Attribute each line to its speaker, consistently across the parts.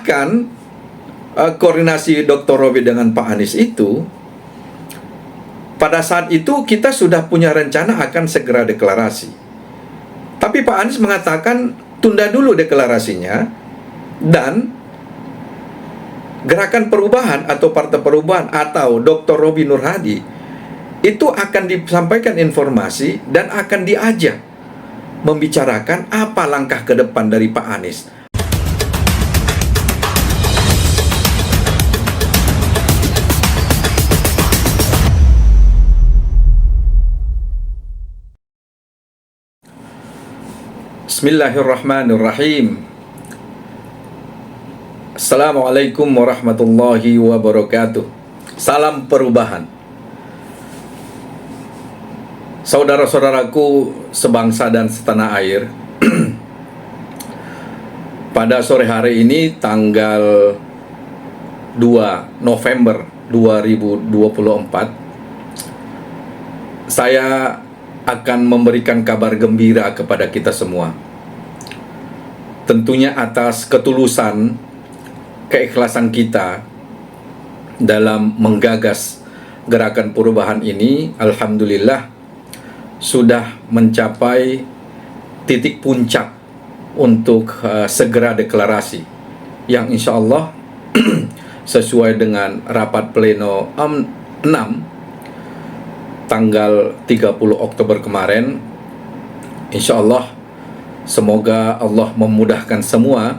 Speaker 1: berdasarkan koordinasi Dr. Robi dengan Pak Anies itu, pada saat itu kita sudah punya rencana akan segera deklarasi. Tapi Pak Anies mengatakan tunda dulu deklarasinya, dan Gerakan Perubahan atau Partai Perubahan atau Dr. Robi Nur Hadi itu akan disampaikan informasi dan akan diajak membicarakan apa langkah ke depan dari Pak Anies. Bismillahirrahmanirrahim. Assalamualaikum warahmatullahi wabarakatuh. Salam perubahan. Saudara-saudaraku sebangsa dan setanah air, pada sore hari ini tanggal 2 November 2024, saya akan memberikan kabar gembira kepada kita semua. Tentunya atas ketulusan, keikhlasan kita dalam menggagas gerakan perubahan ini, alhamdulillah sudah mencapai titik puncak untuk segera deklarasi yang insya Allah sesuai dengan rapat pleno 6 tanggal 30 Oktober kemarin. Insya Allah semoga Allah memudahkan semua.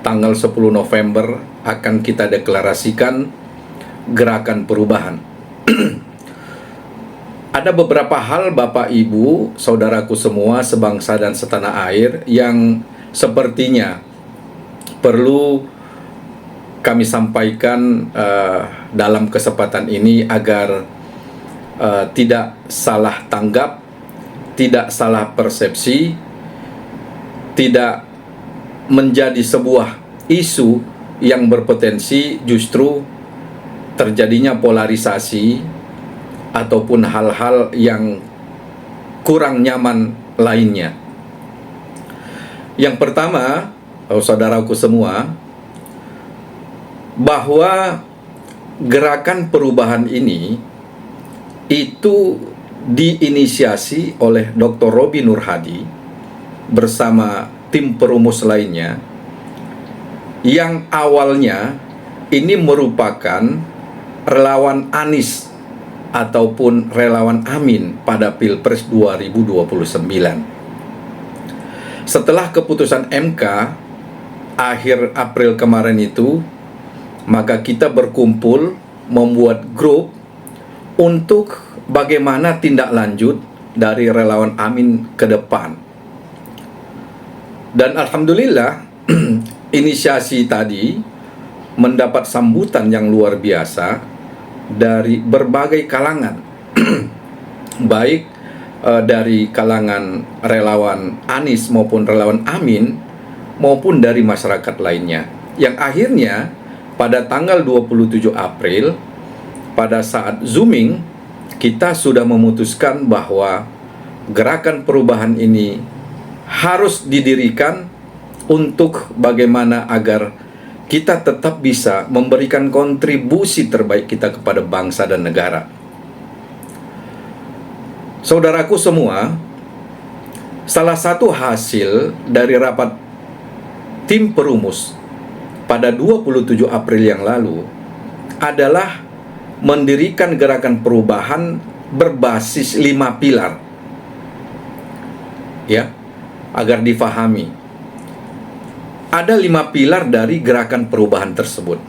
Speaker 1: Tanggal 10 November akan kita deklarasikan gerakan perubahan. Ada beberapa hal Bapak Ibu, saudaraku semua sebangsa dan setanah air yang sepertinya perlu kami sampaikan dalam kesempatan ini agar tidak salah tanggap, tidak salah persepsi, tidak menjadi sebuah isu yang berpotensi justru terjadinya polarisasi ataupun hal-hal yang kurang nyaman lainnya. Yang pertama, saudaraku semua, bahwa gerakan perubahan ini itu diinisiasi oleh Dr. Robi Nur Hadi bersama tim perumus lainnya, yang awalnya ini merupakan relawan Anies ataupun relawan Amin pada Pilpres 2029. Setelah keputusan MK akhir April kemarin itu, maka kita berkumpul membuat grup untuk bagaimana tindak lanjut dari relawan Amin ke depan. Dan alhamdulillah inisiasi tadi mendapat sambutan yang luar biasa dari berbagai kalangan, baik dari kalangan relawan Anies maupun relawan Amin maupun dari masyarakat lainnya, yang akhirnya pada tanggal 27 April pada saat zooming kita sudah memutuskan bahwa gerakan perubahan ini harus didirikan untuk bagaimana agar kita tetap bisa memberikan kontribusi terbaik kita kepada bangsa dan negara. Saudaraku semua, salah satu hasil dari rapat tim perumus pada 27 April yang lalu adalah mendirikan gerakan perubahan berbasis 5 pilar. Ya, agar difahami. Ada 5 pilar dari gerakan perubahan tersebut.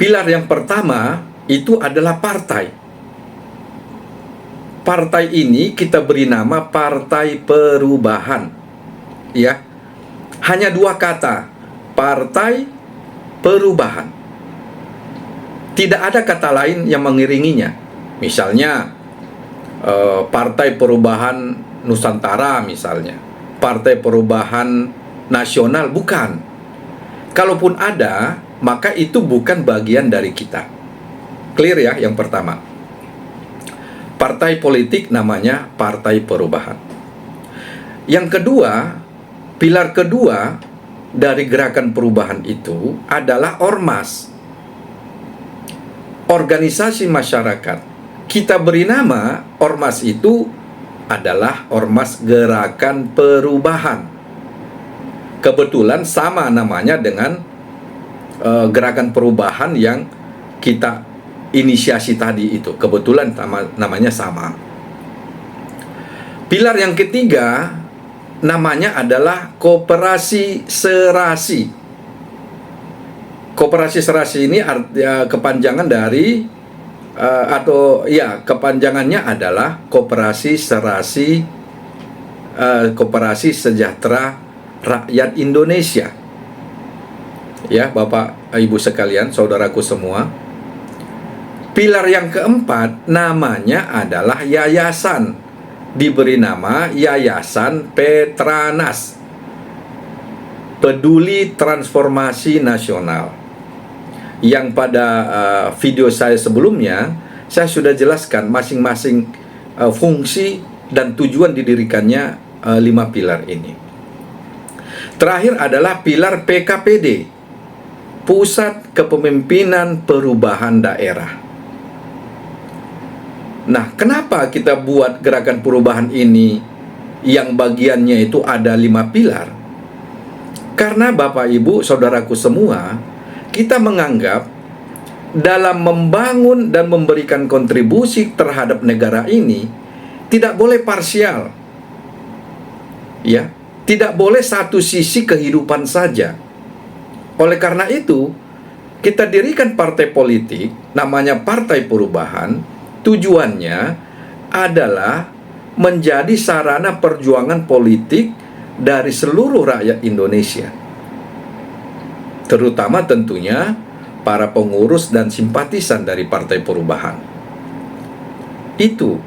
Speaker 1: Pilar yang pertama itu adalah partai. Partai ini kita beri nama Partai Perubahan. Ya. Hanya 2 kata, Partai Perubahan. Tidak ada kata lain yang mengiringinya. Misalnya Partai Perubahan Nusantara misalnya, Partai Perubahan Nasional, bukan. Kalaupun ada, maka itu bukan bagian dari kita. Clear ya, yang pertama. Partai politik namanya Partai Perubahan. Yang kedua, pilar kedua dari gerakan perubahan itu adalah ormas, organisasi masyarakat. Kita beri nama ormas itu adalah Ormas Gerakan Perubahan. Kebetulan sama namanya dengan gerakan perubahan yang kita inisiasi tadi itu. Kebetulan namanya sama. Pilar yang ketiga namanya adalah Koperasi Serasi. Koperasi Serasi ini kepanjangan dari kepanjangannya adalah Koperasi Serasi Koperasi Sejahtera Rakyat Indonesia. Ya, Bapak Ibu sekalian, saudaraku semua. Pilar yang keempat namanya adalah yayasan. Diberi nama Yayasan Petranas, Peduli Transformasi Nasional. Yang pada video saya sebelumnya saya sudah jelaskan masing-masing fungsi dan tujuan didirikannya 5 pilar ini. Terakhir adalah pilar PKPD, Pusat Kepemimpinan Perubahan Daerah. Nah, kenapa kita buat gerakan perubahan ini yang bagiannya itu ada 5 pilar? Karena Bapak Ibu saudaraku semua, kita menganggap dalam membangun dan memberikan kontribusi terhadap negara ini tidak boleh parsial. Ya, tidak boleh satu sisi kehidupan saja. Oleh karena itu, kita dirikan partai politik namanya Partai Perubahan. Tujuannya adalah menjadi sarana perjuangan politik dari seluruh rakyat Indonesia, terutama tentunya para pengurus dan simpatisan dari Partai Perubahan. Itu.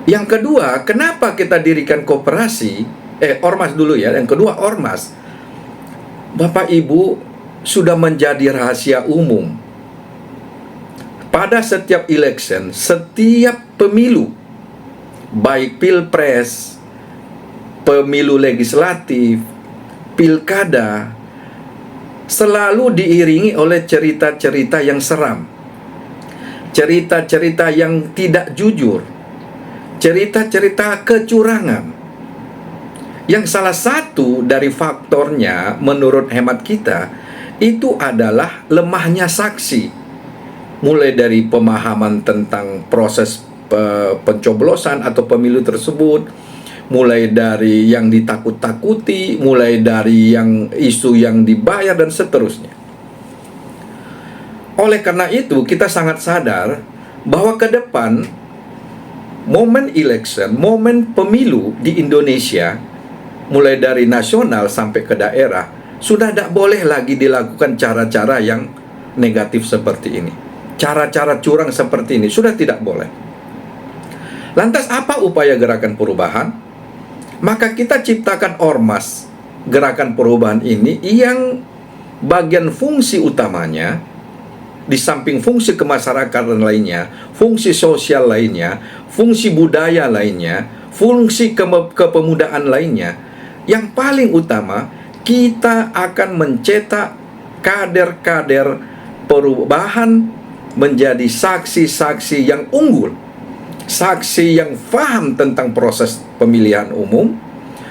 Speaker 1: Yang kedua, kenapa kita dirikan koperasi? Ormas dulu ya. Yang kedua, ormas. Bapak Ibu, sudah menjadi rahasia umum. Pada setiap election, setiap pemilu, baik pilpres, pemilu legislatif, pilkada, selalu diiringi oleh cerita-cerita yang seram, cerita-cerita yang tidak jujur, cerita-cerita kecurangan, yang salah satu dari faktornya menurut hemat kita itu adalah lemahnya saksi, mulai dari pemahaman tentang proses pencoblosan atau pemilu tersebut, mulai dari yang ditakut-takuti, mulai dari yang isu yang dibayar, dan seterusnya. Oleh karena itu, kita sangat sadar bahwa ke depan, momen election, momen pemilu di Indonesia, mulai dari nasional sampai ke daerah, sudah tidak boleh lagi dilakukan cara-cara yang negatif seperti ini. Cara-cara curang seperti ini sudah tidak boleh. Lantas apa upaya gerakan perubahan? Maka kita ciptakan ormas gerakan perubahan ini yang bagian fungsi utamanya, di samping fungsi kemasyarakatan lainnya, fungsi sosial lainnya, fungsi budaya lainnya, fungsi kepemudaan lainnya, yang paling utama, kita akan mencetak kader-kader perubahan menjadi saksi-saksi yang unggul, saksi yang paham tentang proses pemilihan umum,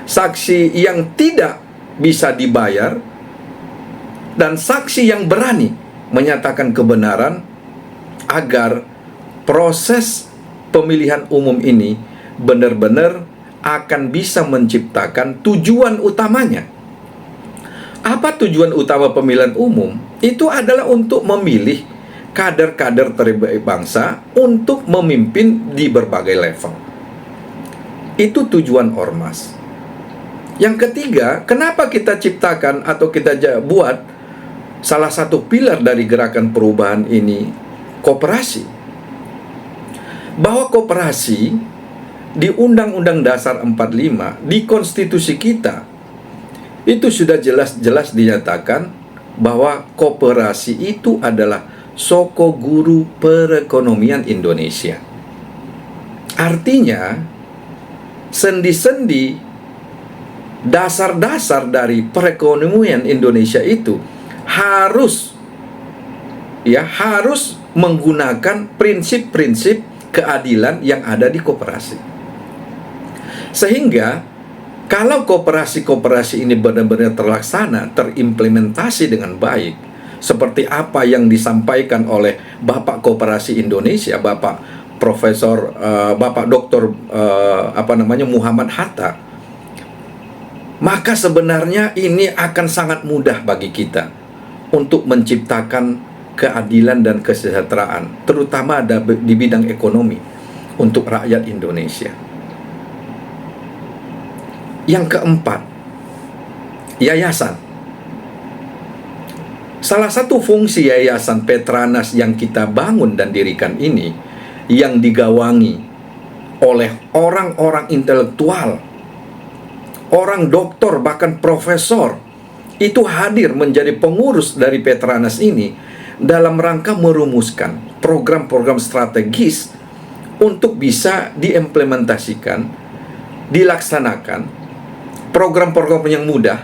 Speaker 1: saksi yang tidak bisa dibayar, dan saksi yang berani menyatakan kebenaran agar proses pemilihan umum ini benar-benar akan bisa menciptakan tujuan utamanya. Apa tujuan utama pemilihan umum? Itu adalah untuk memilih kader-kader terbaik bangsa untuk memimpin di berbagai level. Itu tujuan ormas. Yang ketiga, kenapa kita ciptakan atau kita buat salah satu pilar dari gerakan perubahan ini koperasi? Bahwa koperasi di Undang-Undang Dasar 45, di konstitusi kita, itu sudah jelas-jelas dinyatakan bahwa koperasi itu adalah soko guru perekonomian Indonesia. Artinya, sendi-sendi dasar-dasar dari perekonomian Indonesia itu harus menggunakan prinsip-prinsip keadilan yang ada di koperasi. Sehingga kalau koperasi-koperasi ini benar-benar terlaksana, terimplementasi dengan baik, seperti apa yang disampaikan oleh Bapak Koperasi Indonesia, Bapak Profesor, Bapak Doktor Muhammad Hatta, maka sebenarnya ini akan sangat mudah bagi kita untuk menciptakan keadilan dan kesejahteraan, terutama di bidang ekonomi untuk rakyat Indonesia. Yang keempat, yayasan. Salah satu fungsi Yayasan Petranas yang kita bangun dan dirikan ini, yang digawangi oleh orang-orang intelektual, orang doktor, bahkan profesor, itu hadir menjadi pengurus dari Petranas ini dalam rangka merumuskan program-program strategis untuk bisa diimplementasikan, dilaksanakan, program-program yang mudah,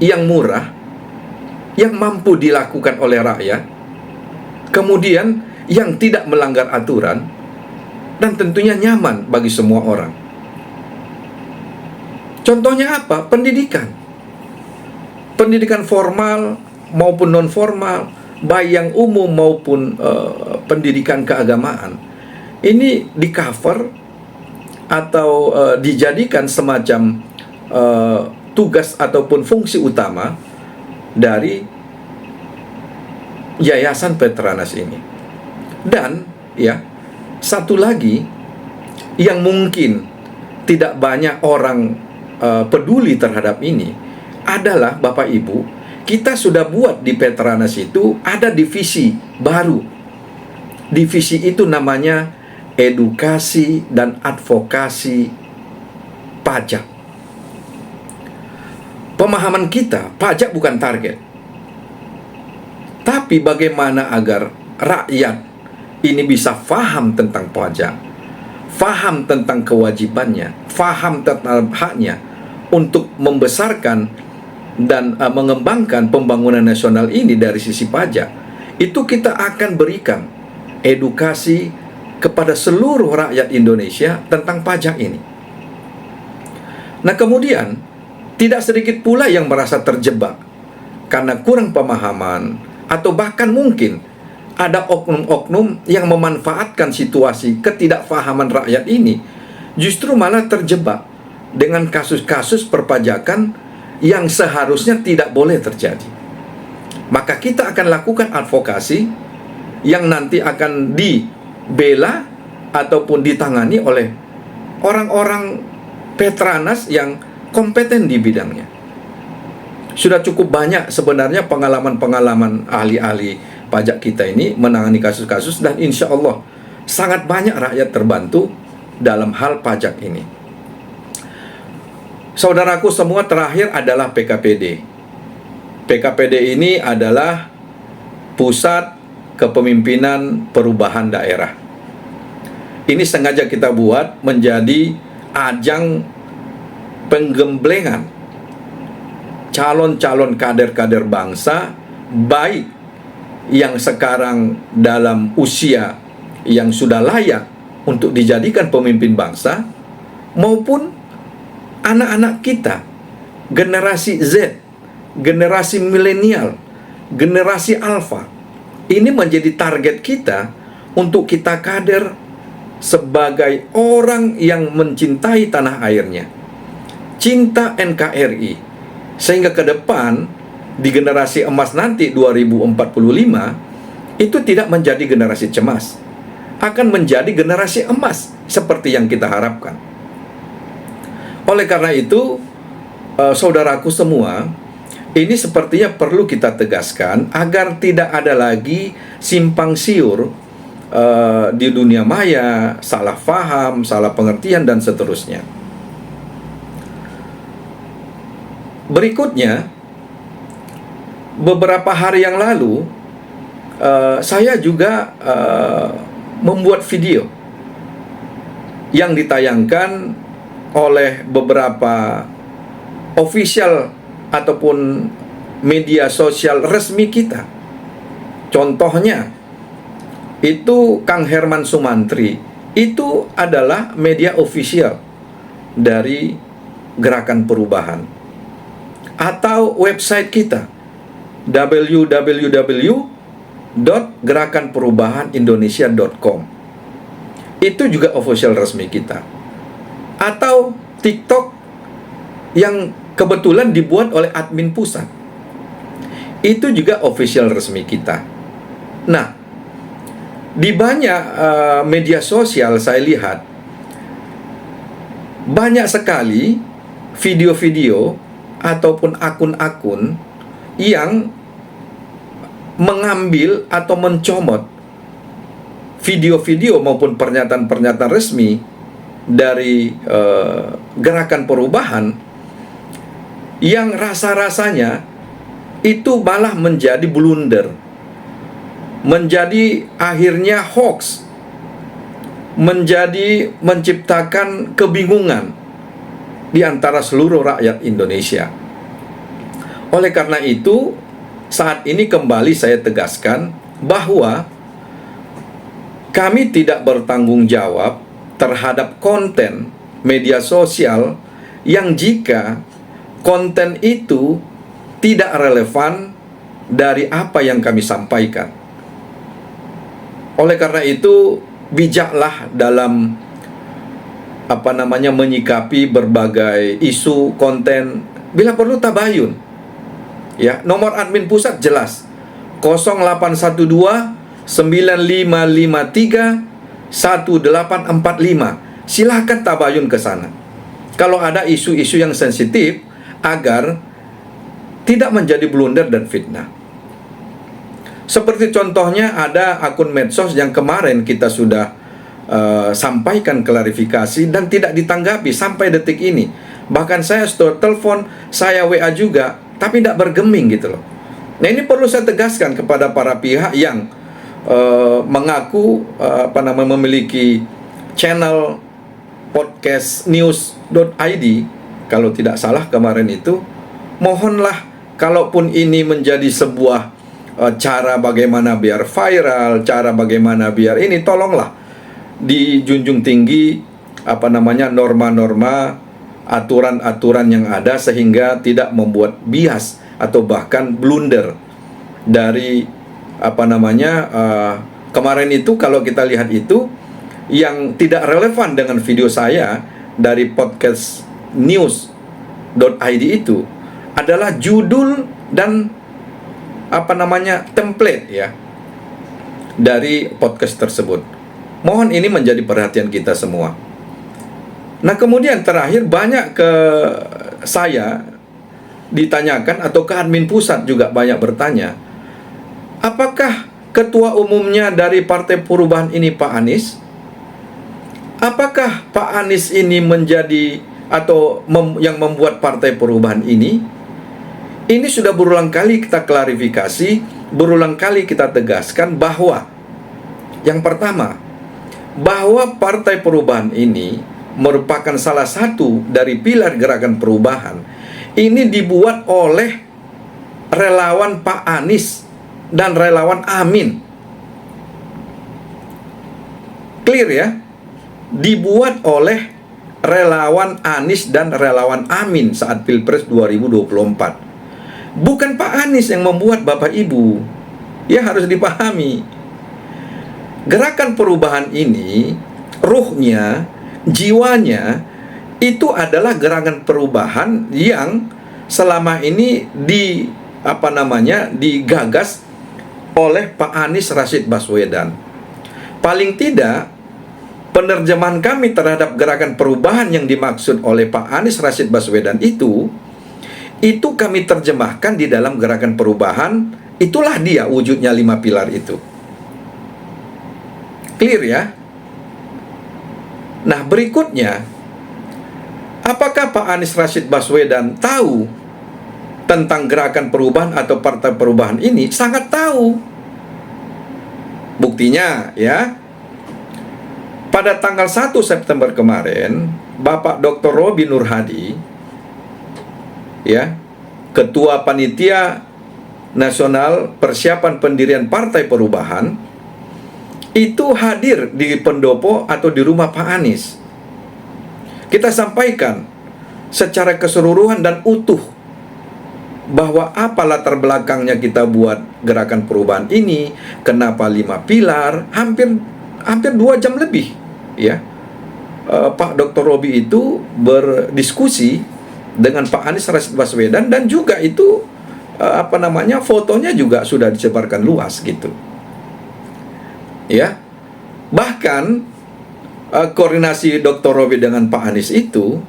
Speaker 1: yang murah, yang mampu dilakukan oleh rakyat, kemudian yang tidak melanggar aturan, dan tentunya nyaman bagi semua orang. Contohnya apa? Pendidikan. Pendidikan formal maupun non-formal, baik yang umum maupun pendidikan keagamaan. Ini di-cover atau dijadikan semacam tugas ataupun fungsi utama dari Yayasan Petranas ini. Dan satu lagi yang mungkin tidak banyak orang peduli terhadap ini adalah, Bapak Ibu, kita sudah buat di Petranas itu ada divisi baru. Divisi itu namanya edukasi dan advokasi pajak. Pemahaman kita, pajak bukan target. Tapi bagaimana agar rakyat ini bisa faham tentang pajak, faham tentang kewajibannya, faham tentang haknya untuk membesarkan dan mengembangkan pembangunan nasional ini dari sisi pajak. Itu kita akan berikan edukasi kepada seluruh rakyat Indonesia tentang pajak ini. Nah, kemudian tidak sedikit pula yang merasa terjebak karena kurang pemahaman, atau bahkan mungkin ada oknum-oknum yang memanfaatkan situasi ketidakfahaman rakyat ini, justru malah terjebak dengan kasus-kasus perpajakan yang seharusnya tidak boleh terjadi. Maka kita akan lakukan advokasi yang nanti akan dibela ataupun ditangani oleh orang-orang Petranas yang kompeten di bidangnya. Sudah cukup banyak sebenarnya pengalaman-pengalaman ahli-ahli pajak kita ini menangani kasus-kasus, dan insya Allah sangat banyak rakyat terbantu dalam hal pajak ini. Saudaraku semua, terakhir adalah PKPD. PKPD ini adalah Pusat Kepemimpinan Perubahan Daerah. Ini sengaja kita buat menjadi ajang penggemblengan calon-calon kader-kader bangsa, baik yang sekarang dalam usia yang sudah layak untuk dijadikan pemimpin bangsa, maupun anak-anak kita, generasi Z, generasi milenial, generasi alfa. Ini menjadi target kita untuk kita kader sebagai orang yang mencintai tanah airnya, cinta NKRI, sehingga ke depan di generasi emas nanti 2045 itu tidak menjadi generasi cemas, akan menjadi generasi emas seperti yang kita harapkan. Oleh karena itu, saudaraku semua, ini sepertinya perlu kita tegaskan agar tidak ada lagi simpang siur di dunia maya, salah faham, salah pengertian, dan seterusnya. Berikutnya, beberapa hari yang lalu saya juga membuat video yang ditayangkan oleh beberapa official ataupun media sosial resmi kita. Contohnya, itu Kang Herman Sumantri, itu adalah media official dari Gerakan Perubahan. Atau website kita, www.gerakanperubahanindonesia.com. Itu juga official resmi kita. Atau TikTok yang kebetulan dibuat oleh admin pusat, itu juga official resmi kita. Nah, di banyak media sosial saya lihat banyak sekali video-video ataupun akun-akun yang mengambil atau mencomot video-video maupun pernyataan-pernyataan resmi dari Gerakan Perubahan yang rasa-rasanya itu malah menjadi blunder, menjadi akhirnya hoax, menjadi menciptakan kebingungan di antara seluruh rakyat Indonesia. Oleh karena itu, saat ini kembali saya tegaskan bahwa kami tidak bertanggung jawab terhadap konten media sosial yang jika konten itu tidak relevan dari apa yang kami sampaikan. Oleh karena itu, bijaklah dalam menyikapi berbagai isu konten. Bila perlu tabayun. Ya, nomor admin pusat jelas 0812 9553 1845. Silakan tabayun ke sana. Kalau ada isu-isu yang sensitif agar tidak menjadi blunder dan fitnah. Seperti contohnya ada akun medsos yang kemarin kita sudah sampaikan klarifikasi dan tidak ditanggapi sampai detik ini. Bahkan saya telepon, saya WA juga, tapi tidak bergeming gitu loh. Nah, ini perlu saya tegaskan kepada para pihak yang mengaku memiliki channel podcast news.id. Kalau tidak salah kemarin itu, mohonlah kalaupun ini menjadi sebuah cara bagaimana biar viral, cara bagaimana biar ini, tolonglah dijunjung tinggi norma-norma, aturan-aturan yang ada sehingga tidak membuat bias atau bahkan blunder dari kemarin itu. Kalau kita lihat itu yang tidak relevan dengan video saya dari podcast news.id itu adalah judul dan template ya dari podcast tersebut. Mohon ini menjadi perhatian kita semua. Nah, kemudian terakhir banyak ke saya ditanyakan atau ke admin pusat juga banyak bertanya, apakah ketua umumnya dari Partai Perubahan ini Pak Anies? Apakah Pak Anies ini menjadi atau yang membuat Partai Perubahan ini? Ini sudah berulang kali kita klarifikasi, berulang kali kita tegaskan bahwa yang pertama, bahwa Partai Perubahan ini merupakan salah satu dari pilar Gerakan Perubahan. Ini dibuat oleh relawan Pak Anies dan relawan Amin. Clear ya? Dibuat oleh relawan Anies dan relawan Amin saat Pilpres 2024. Bukan Pak Anies yang membuat, Bapak Ibu. Ya, harus dipahami. Gerakan Perubahan ini, ruhnya, jiwanya, itu adalah gerakan perubahan yang selama ini digagas oleh Pak Anies Rashid Baswedan. Paling tidak, penerjemahan kami terhadap gerakan perubahan yang dimaksud oleh Pak Anies Rashid Baswedan itu kami terjemahkan di dalam gerakan perubahan. Itulah dia wujudnya 5 pilar itu. Clear ya? Nah, berikutnya, apakah Pak Anies Rashid Baswedan tahu tentang gerakan perubahan atau Partai Perubahan ini? Sangat tahu. Buktinya ya, pada tanggal 1 September kemarin, Bapak Dr. Robi Nur Hadi ya, Ketua Panitia Nasional Persiapan Pendirian Partai Perubahan, itu hadir di pendopo atau di rumah Pak Anies. Kita sampaikan secara keseluruhan dan utuh bahwa apa latar belakangnya kita buat gerakan perubahan ini, kenapa 5 pilar, hampir 2 jam lebih, ya. Pak Dr. Robi itu berdiskusi dengan Pak Anies Rashid Baswedan, dan juga itu fotonya juga sudah disebarkan luas gitu. Ya. Bahkan koordinasi Dr. Robi dengan Pak Anies itu,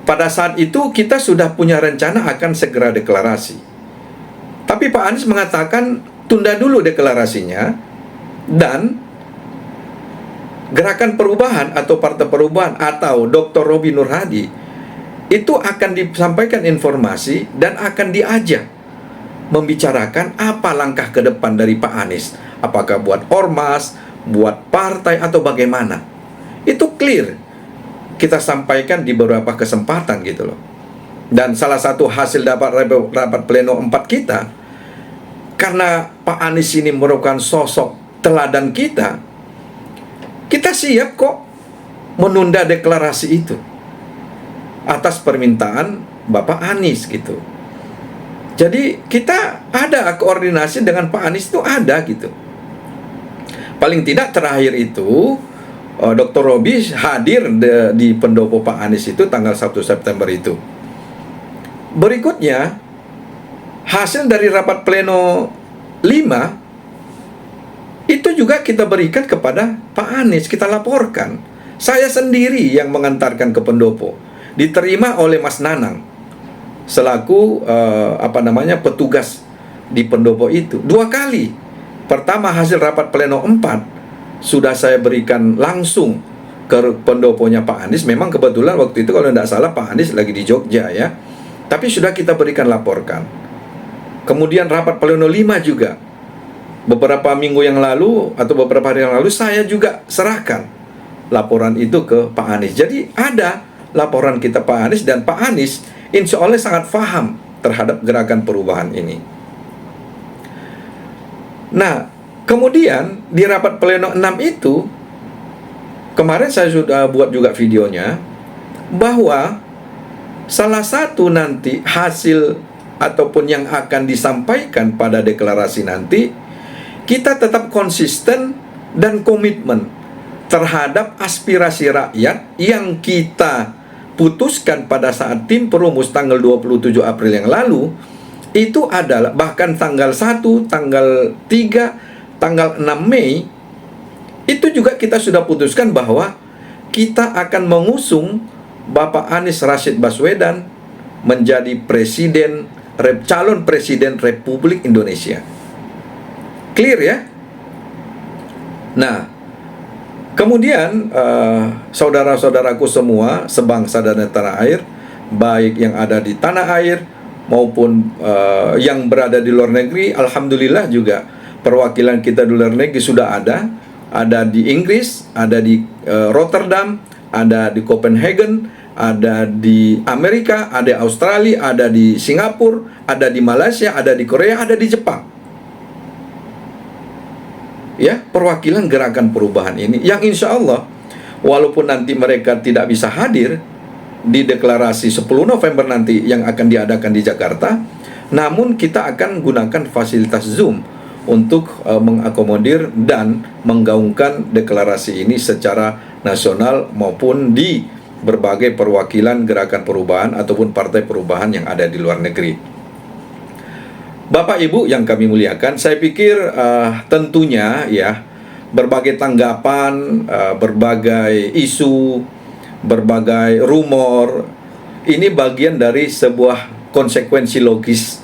Speaker 1: pada saat itu kita sudah punya rencana akan segera deklarasi. Tapi Pak Anies mengatakan tunda dulu deklarasinya, dan Gerakan Perubahan atau Partai Perubahan atau Dr. Robi Nur Hadi itu akan disampaikan informasi dan akan diajak membicarakan apa langkah ke depan dari Pak Anies. Apakah buat ormas, buat partai, atau bagaimana. Itu clear kita sampaikan di beberapa kesempatan gitu loh. Dan salah satu hasil rapat pleno 4 kita, karena Pak Anies ini merupakan sosok teladan kita siap kok menunda deklarasi itu atas permintaan Bapak Anies gitu. Jadi kita ada koordinasi dengan Pak Anies, itu ada gitu. Paling tidak terakhir itu Dr. Robi hadir di pendopo Pak Anies itu tanggal 1 September itu. Berikutnya, hasil dari rapat pleno 5 itu juga kita berikan kepada Pak Anies, kita laporkan. Saya sendiri yang mengantarkan ke pendopo, diterima oleh Mas Nanang selaku petugas di pendopo itu 2 kali. Pertama, hasil rapat pleno 4 sudah saya berikan langsung ke pendoponya Pak Anies. Memang kebetulan waktu itu kalau tidak salah Pak Anies lagi di Jogja ya, tapi sudah kita berikan laporkan. Kemudian rapat pleno 5 juga beberapa minggu yang lalu atau beberapa hari yang lalu saya juga serahkan laporan itu ke Pak Anies. Jadi ada laporan kita Pak Anies, dan Pak Anies insya Allah sangat paham terhadap gerakan perubahan ini. Nah, kemudian di rapat pleno 6 itu, kemarin saya sudah buat juga videonya, bahwa salah satu nanti hasil ataupun yang akan disampaikan pada deklarasi nanti, kita tetap konsisten dan komitmen terhadap aspirasi rakyat yang kita putuskan pada saat tim perumus tanggal 27 April yang lalu. Itu adalah bahkan tanggal 1, tanggal 3, tanggal 6 Mei itu juga kita sudah putuskan bahwa kita akan mengusung Bapak Anies Rashid Baswedan menjadi calon presiden Republik Indonesia. Clear ya? Nah, kemudian saudara-saudaraku semua sebangsa dan tanah air, baik yang ada di tanah air maupun yang berada di luar negeri, alhamdulillah juga perwakilan kita di luar negeri sudah ada di Inggris, ada di Rotterdam, ada di Copenhagen, ada di Amerika, ada di Australia, ada di Singapura, ada di Malaysia, ada di Korea, ada di Jepang. Ya, perwakilan gerakan perubahan ini yang insya Allah walaupun nanti mereka tidak bisa hadir di deklarasi 10 November nanti yang akan diadakan di Jakarta, namun kita akan gunakan fasilitas Zoom untuk mengakomodir dan menggaungkan deklarasi ini secara nasional maupun di berbagai perwakilan gerakan perubahan ataupun partai perubahan yang ada di luar negeri. Bapak Ibu yang kami muliakan, saya pikir tentunya ya berbagai tanggapan, berbagai isu, berbagai rumor ini bagian dari sebuah konsekuensi logis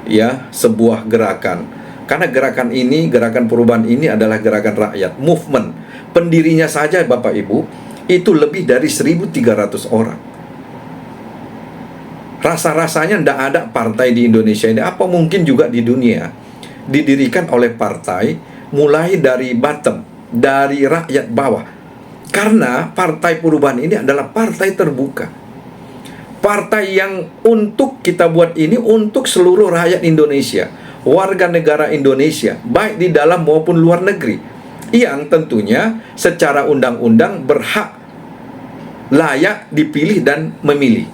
Speaker 1: ya sebuah gerakan. Karena gerakan ini, gerakan perubahan ini adalah gerakan rakyat, movement. Pendirinya saja Bapak Ibu itu lebih dari 1.300 orang. Rasa-rasanya tidak ada partai di Indonesia ini, apa mungkin juga di dunia, didirikan oleh partai mulai dari bottom, dari rakyat bawah. Karena partai perubahan ini adalah partai terbuka. partai yang untuk kita buat ini untuk seluruh rakyat Indonesia, warga negara Indonesia, baik di dalam maupun luar negeri, yang tentunya secara undang-undang berhak layak dipilih dan memilih.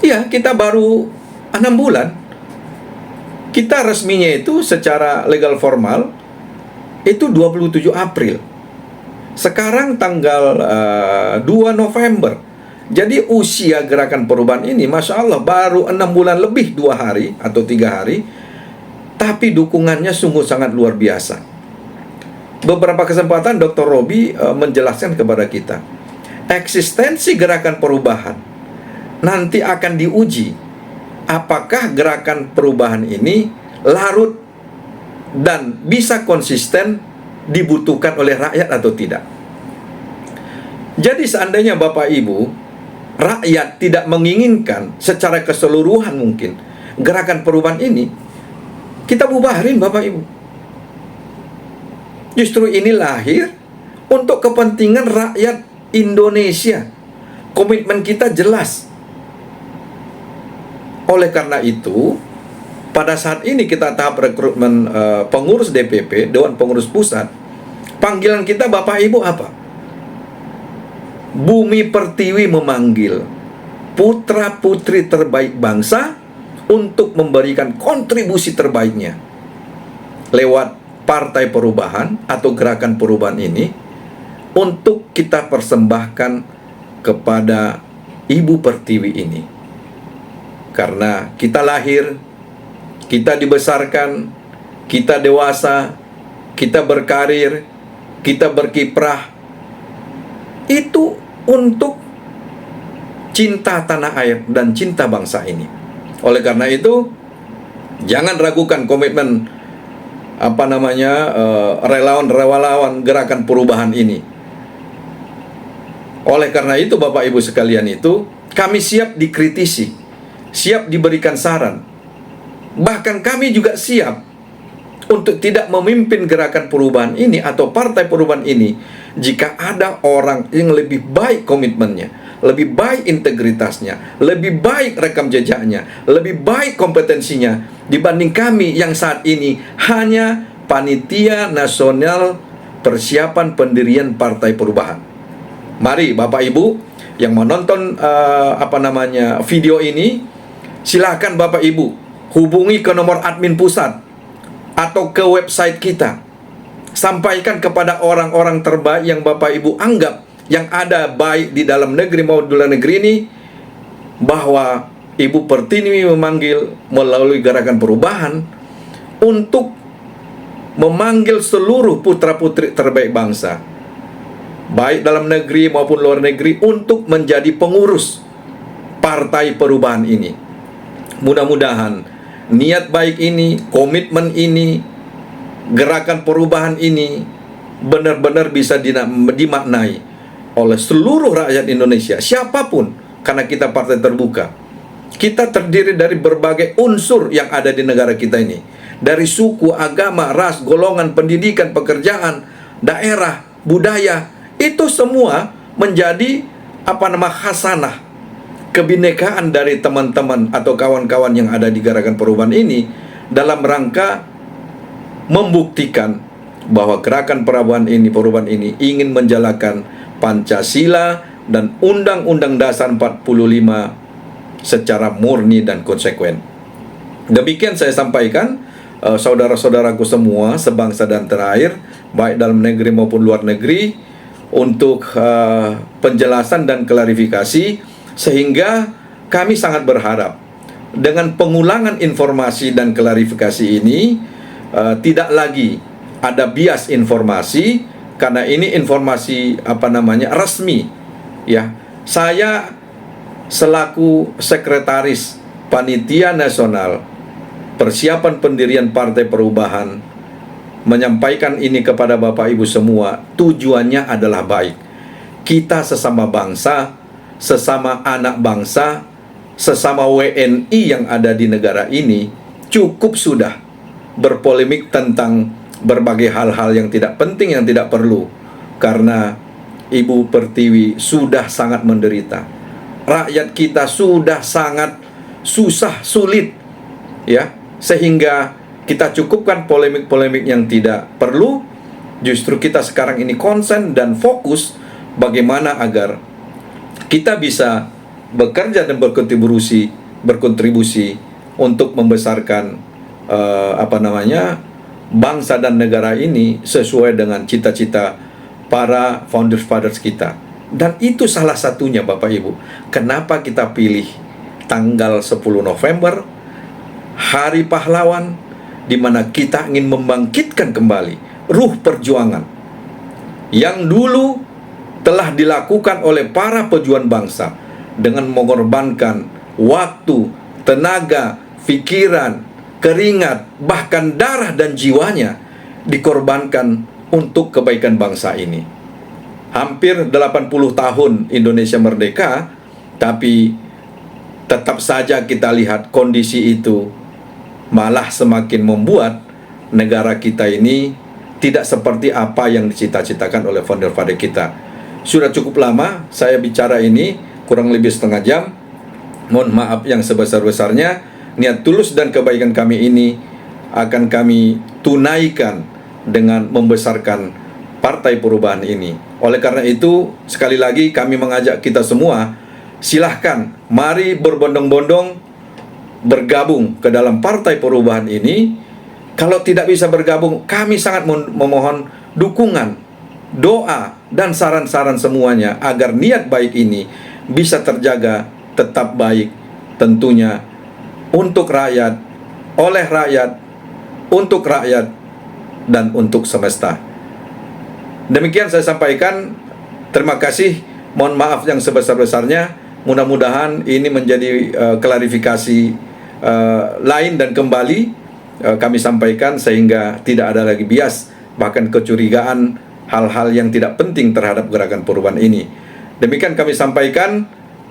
Speaker 1: Ya, kita baru 6 bulan. Kita resminya itu secara legal formal itu 27 April. Sekarang tanggal 2 November. Jadi usia gerakan perubahan ini, Masya Allah, baru 6 bulan lebih 2 hari atau 3 hari. Tapi dukungannya sungguh sangat luar biasa. Beberapa kesempatan Dr. Robi menjelaskan kepada kita, eksistensi gerakan perubahan nanti akan diuji. Apakah gerakan perubahan ini larut dan bisa konsisten dibutuhkan oleh rakyat atau tidak. Jadi seandainya Bapak Ibu, rakyat tidak menginginkan secara keseluruhan mungkin gerakan perubahan ini, kita bubarin Bapak Ibu. Justru ini lahir untuk kepentingan rakyat Indonesia. Komitmen kita jelas. Oleh karena itu, pada saat ini kita tahap rekrutmen pengurus DPP, Dewan Pengurus Pusat. Panggilan kita Bapak Ibu apa? Bumi Pertiwi memanggil putra-putri terbaik bangsa untuk memberikan kontribusi terbaiknya lewat Partai Perubahan atau gerakan perubahan ini, untuk kita persembahkan kepada Ibu Pertiwi ini. Karena kita lahir, kita dibesarkan, kita dewasa, kita berkarir, kita berkiprah, itu untuk cinta tanah air dan cinta bangsa ini. Oleh karena itu, jangan ragukan komitmen relawan-relawan gerakan perubahan ini. Oleh karena itu Bapak Ibu sekalian, itu kami siap dikritisi, siap diberikan saran. Bahkan kami juga siap untuk tidak memimpin gerakan perubahan ini atau partai perubahan ini jika ada orang yang lebih baik komitmennya, lebih baik integritasnya, lebih baik rekam jejaknya, lebih baik kompetensinya dibanding kami yang saat ini hanya panitia nasional persiapan pendirian partai perubahan. Mari Bapak Ibu yang menonton video ini, silakan Bapak Ibu hubungi ke nomor admin pusat atau ke website kita. Sampaikan kepada orang-orang terbaik yang Bapak Ibu anggap yang ada baik di dalam negeri maupun di luar negeri ini, bahwa Ibu Pertiwi memanggil melalui gerakan perubahan untuk memanggil seluruh putra-putri terbaik bangsa, baik dalam negeri maupun luar negeri, untuk menjadi pengurus partai perubahan ini. Mudah-mudahan niat baik ini, komitmen ini, gerakan perubahan ini benar-benar bisa dimaknai oleh seluruh rakyat Indonesia, siapapun, karena kita partai terbuka. Kita terdiri dari berbagai unsur yang ada di negara kita ini, dari suku, agama, ras, golongan, pendidikan, pekerjaan, daerah, budaya. Itu semua menjadi khasanah kebinekaan dari teman-teman atau kawan-kawan yang ada di gerakan perubahan ini, dalam rangka membuktikan bahwa gerakan perubahan ini ingin menjalankan Pancasila dan Undang-Undang Dasar 45 secara murni dan konsekuen. Demikian saya sampaikan, saudara-saudaraku semua sebangsa dan terakhir, baik dalam negeri maupun luar negeri, untuk penjelasan dan klarifikasi, sehingga kami sangat berharap dengan pengulangan informasi dan klarifikasi ini tidak lagi ada bias informasi, karena ini informasi resmi. Ya, saya selaku sekretaris Panitia Nasional Persiapan Pendirian Partai Perubahan menyampaikan ini kepada Bapak Ibu semua, tujuannya adalah baik. Kita sesama bangsa, sesama anak bangsa, sesama WNI yang ada di negara ini, cukup sudah berpolemik tentang berbagai hal-hal yang tidak penting, yang tidak perlu. Karena Ibu Pertiwi sudah sangat menderita, rakyat kita sudah sangat susah, sulit, ya, sehingga kita cukupkan polemik-polemik yang tidak perlu. Justru kita sekarang ini konsen dan fokus bagaimana agar kita bisa bekerja dan berkontribusi untuk membesarkan bangsa dan negara ini sesuai dengan cita-cita para founders kita. Dan itu salah satunya, Bapak Ibu, kenapa kita pilih tanggal 10 November, Hari Pahlawan, di mana kita ingin membangkitkan kembali ruh perjuangan yang dulu telah dilakukan oleh para pejuang bangsa dengan mengorbankan waktu, tenaga, pikiran, keringat, bahkan darah dan jiwanya dikorbankan untuk kebaikan bangsa ini. Hampir 80 tahun Indonesia merdeka, tapi tetap saja kita lihat kondisi itu malah semakin membuat negara kita ini tidak seperti apa yang dicita-citakan oleh founder-founder kita. Sudah cukup lama saya bicara ini, kurang lebih setengah jam. Mohon maaf yang sebesar-besarnya. Niat tulus dan kebaikan kami ini akan kami tunaikan dengan membesarkan Partai Perubahan ini. Oleh karena itu, sekali lagi kami mengajak kita semua, silahkan mari berbondong-bondong bergabung ke dalam Partai Perubahan ini. Kalau tidak bisa bergabung, kami sangat memohon dukungan, doa, dan saran-saran semuanya agar niat baik ini bisa terjaga tetap baik, tentunya untuk rakyat, oleh rakyat, untuk rakyat, dan untuk semesta. Demikian saya sampaikan. Terima kasih. Mohon maaf yang sebesar-besarnya. Mudah-mudahan ini menjadi klarifikasi lain dan kembali kami sampaikan sehingga tidak ada lagi bias, bahkan kecurigaan hal-hal yang tidak penting terhadap gerakan perubahan ini. Demikian kami sampaikan.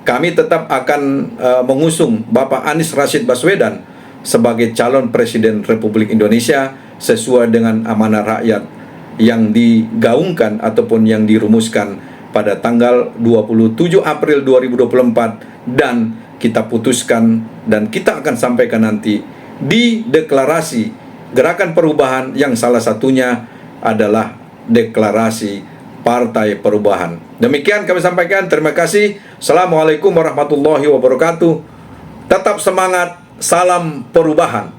Speaker 1: Kami tetap akan mengusung Bapak Anies Rashid Baswedan sebagai calon Presiden Republik Indonesia sesuai dengan amanah rakyat yang digaungkan ataupun yang dirumuskan pada tanggal 27 April 2024 dan kita putuskan dan kita akan sampaikan nanti di deklarasi gerakan perubahan yang salah satunya adalah deklarasi Partai Perubahan. Demikian kami sampaikan. Terima kasih. Assalamualaikum warahmatullahi wabarakatuh. Tetap semangat. Salam perubahan.